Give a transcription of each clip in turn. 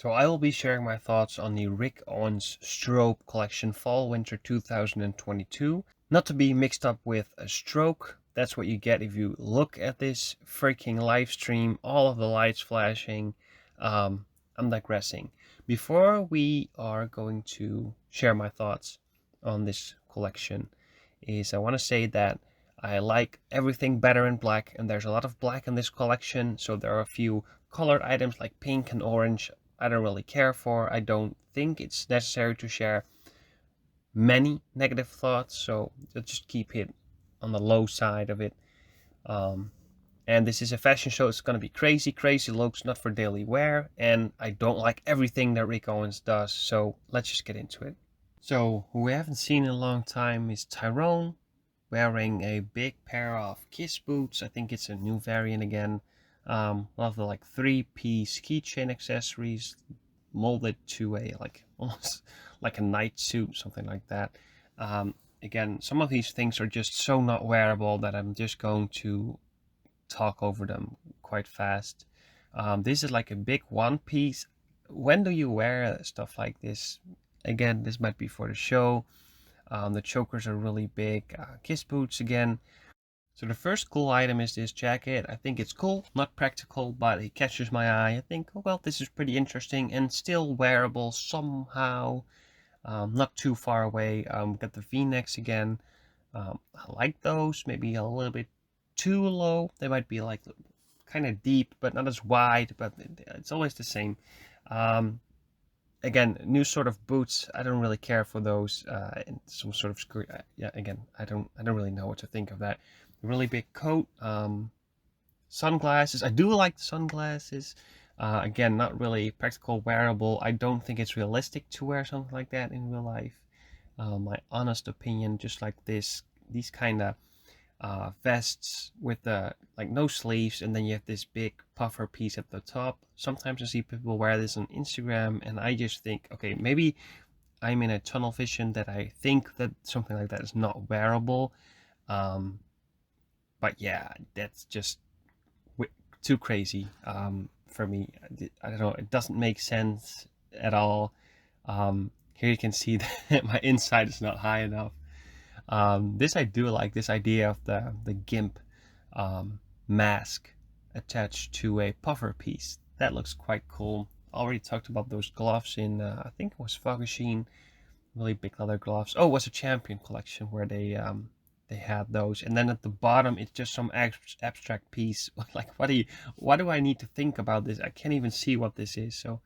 So I will be sharing my thoughts on the Rick Owens Strobe collection Fall Winter 2022. Not to be mixed up with a stroke. That's what you get if you look at this freaking live stream. All of the lights flashing. I'm digressing. Before we are going to share my thoughts on this collection, I want to say that I like everything better in black, and there's a lot of black in this collection. So there are a few colored items like pink and orange I don't really care for. I don't think it's necessary to share many negative thoughts, so just keep it on the low side of it. Um, and this is a fashion show. It's going to be crazy looks, not for daily wear. And I don't like everything that Rick Owens does, so let's just get into it. So, who we haven't seen in a long time is Tyrone, wearing a big pair of Kiss boots. I think it's a new variant again. Love the like 3-piece keychain accessories molded to a like almost like a night suit, something like that. Again, some of these things are just so not wearable that I'm just going to talk over them quite fast. This is like a big one piece. When do you wear stuff like this? Again, this might be for the show. The chokers are really big. Kiss boots again. So the first cool item is this jacket. I think it's cool, not practical, but it catches my eye. I think, oh, well, this is pretty interesting and still wearable somehow. Not too far away. Got the V-necks again. I like those, maybe a little bit too low. They might be like kind of deep, but not as wide, but it's always the same. Um, Again, new sort of boots. I don't really care for those. And some sort of screw. Yeah, again, I don't really know what to think of that. Really big coat. Sunglasses. I do like the sunglasses. Again, not really practical, wearable. I don't think it's realistic to wear something like that in real life. My honest opinion, just like these kind of vests with the like no sleeves, and then you have this big puffer piece at the top. Sometimes I see people wear this on Instagram, and I just think, okay, maybe I'm in a tunnel vision that I think that something like that is not wearable. Um, but yeah, that's just too crazy for me. I don't know. It doesn't make sense at all. Here you can see that my inside is not high enough. This I do like, this idea of the GIMP mask attached to a puffer piece. That looks quite cool. Already talked about those gloves in, I think it was Fogashine, really big leather gloves. Oh, it was a Champion collection where they had those. And then at the bottom, it's just some abstract piece. Like, what do I need to think about this? I can't even see what this is. So,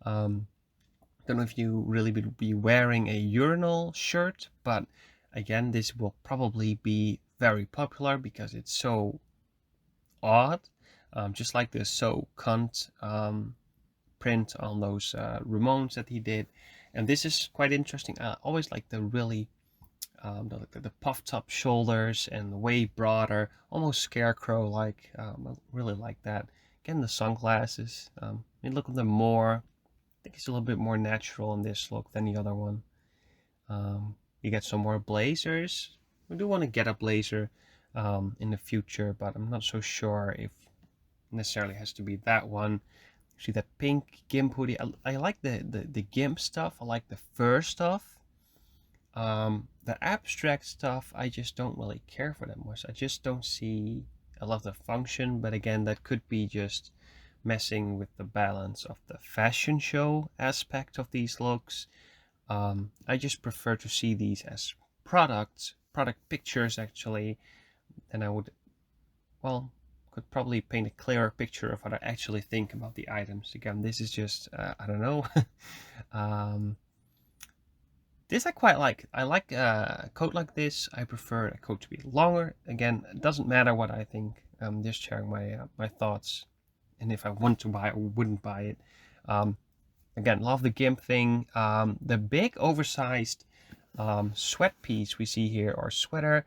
don't know if you really would be wearing a urinal shirt, but again, this will probably be very popular because it's so odd. Just like the So Cunt print on those Ramones that he did. And this is quite interesting. I always like the really the puffed up shoulders and way broader, almost scarecrow like. I really like that. Again, the sunglasses. Look at them more. I think it's a little bit more natural in this look than the other one. You get some more blazers. I do want to get a blazer in the future, but I'm not so sure if necessarily has to be that one. See that pink GIMP hoodie. I like the GIMP stuff. I like the fur stuff. The abstract stuff, I just don't really care for that much. I just don't see a lot of function, but again, that could be just messing with the balance of the fashion show aspect of these looks. I just prefer to see these as product pictures actually, and I would, well, could probably paint a clearer picture of what I actually think about the items. Again, this is just, I don't know. This I quite like. I like a coat like this. I prefer a coat to be longer. Again, it doesn't matter what I think. I'm just sharing my thoughts, and if I want to buy it or wouldn't buy it. Um, Again, love the GIMP thing. The big oversized sweat piece we see here, or sweater,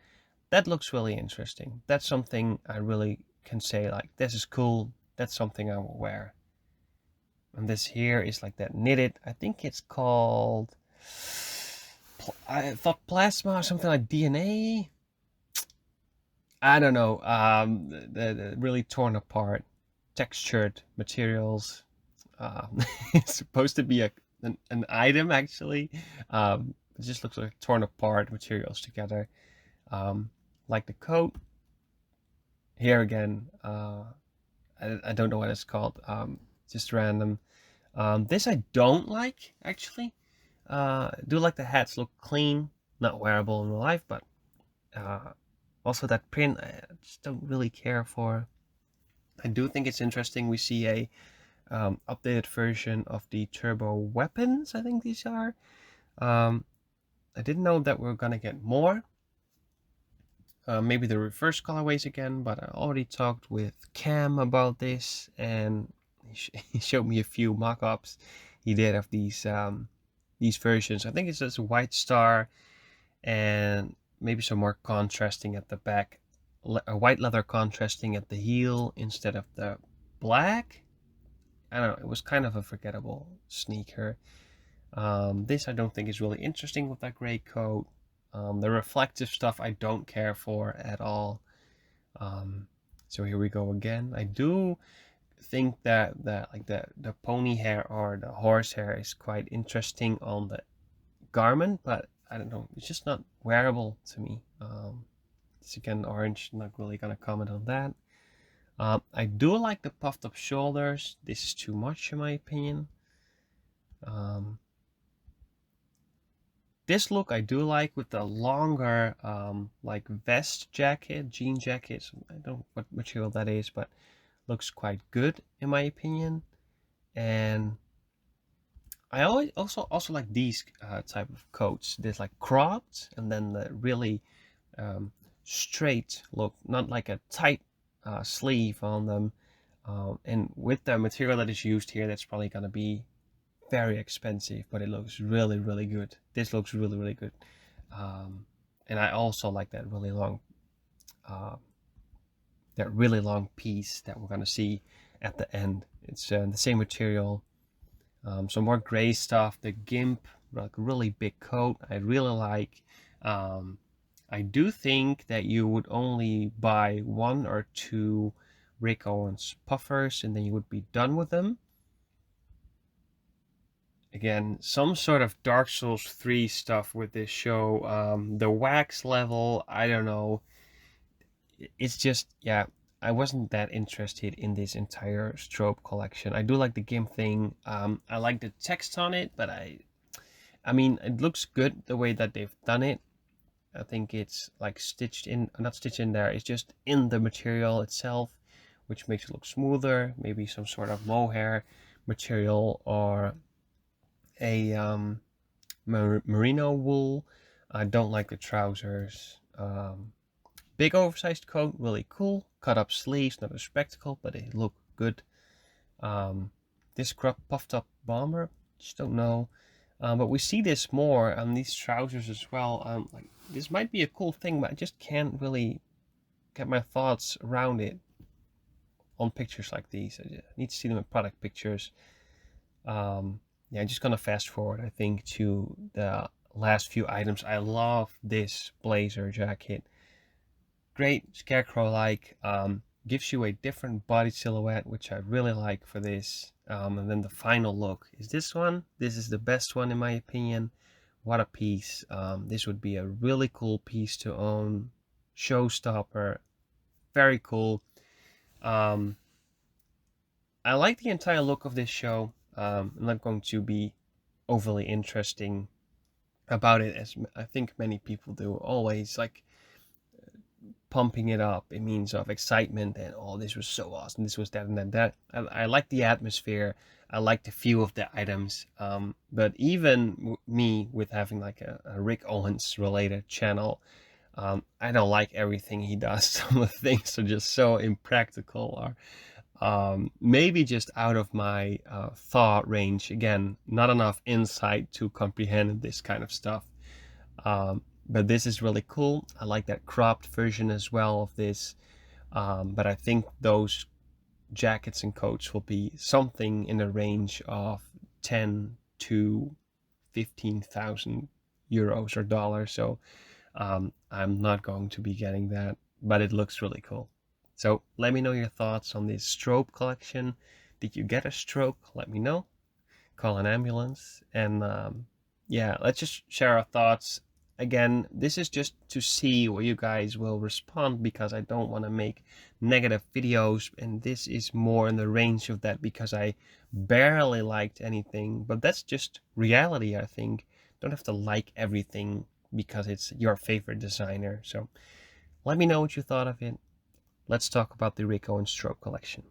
that looks really interesting. That's something I really can say, like, this is cool. That's something I will wear. And this here is like that knitted. I think it's called, I thought plasma or something like DNA. I don't know. The really torn apart, textured materials. Uh, it's supposed to be an item actually. It just looks like torn apart materials together. Um, like the coat here again. I don't know what it's called. Just random. This I don't like actually. I do like the hats look clean, not wearable in real life, but uh, also that print I just don't really care for. I do think it's interesting. We see a updated version of the turbo weapons. I think these are. Um, I didn't know that we're gonna get more. Maybe the reverse colorways again, but I already talked with Cam about this, and he showed me a few mock-ups he did of these versions. I think it's just a white star and maybe some more contrasting at the back, a white leather contrasting at the heel instead of the black. I don't know. It was kind of a forgettable sneaker. This I don't think is really interesting with that gray coat. The reflective stuff I don't care for at all. Um, so here we go again. I do think that like the pony hair or the horse hair is quite interesting on the garment, but I don't know. It's just not wearable to me. It's again orange. Not really gonna comment on that. I do like the puffed up shoulders. This is too much in my opinion. Um, This look I do like with the longer like vest jacket, jean jackets. I don't know what material that is, but looks quite good in my opinion. And I always also like these type of coats. There's like cropped and then the really um, straight look, not like a tight sleeve on them. And with the material that is used here, that's probably gonna be very expensive, but it looks really, really good. This looks really, really good. And I also like uh, that really long piece that we're gonna see at the end. It's the same material, some more gray stuff. The gimp, like really big coat, I really like. Um, I do think that you would only buy one or two Rick Owens puffers, and then you would be done with them. Again, some sort of Dark Souls 3 stuff with this show. The wax level, I don't know. It's just, yeah, I wasn't that interested in this entire Strobe collection. I do like the GIMP thing. I like the text on it, but I mean, it looks good the way that they've done it. I think it's like stitched in, not stitched in there, it's just in the material itself, which makes it look smoother. Maybe some sort of mohair material or a merino wool. I don't like the trousers. Big oversized coat, really cool. Cut up sleeves, not a spectacle, but they look good. Um, this puffed up bomber, just don't know. But we see this more on these trousers as well. Like this might be a cool thing, but I just can't really get my thoughts around it on pictures like these. I need to see them in product pictures. Yeah, I'm just gonna fast forward, I think, to the last few items. I love this blazer jacket. Great scarecrow-like, gives you a different body silhouette, which I really like for this. And then the final look is this one. This is the best one in my opinion. What a piece. This would be a really cool piece to own. Showstopper. Very cool. Um, I like the entire look of this show. I'm not going to be overly interesting about it as I think many people do. Always like pumping it up in means of excitement and oh, this was so awesome, this was that and then that. I like the atmosphere. I like the feel of the items. But even me with having like a Rick Owens related channel, I don't like everything he does. Some of the things are just so impractical or maybe just out of my thought range. Again, not enough insight to comprehend this kind of stuff. But this is really cool. I like that cropped version as well of this. But I think those jackets and coats will be something in the range of 10 to 15,000 euros or dollars. So I'm not going to be getting that, but it looks really cool. So let me know your thoughts on this Strobe collection. Did you get a stroke? Let me know. Call an ambulance. And yeah, let's just share our thoughts. Again, this is just to see where you guys will respond, because I don't want to make negative videos, and this is more in the range of that because I barely liked anything. But that's just reality, I think. Don't have to like everything because it's your favorite designer. So let me know what you thought of it. Let's talk about the Rico and Strobe collection.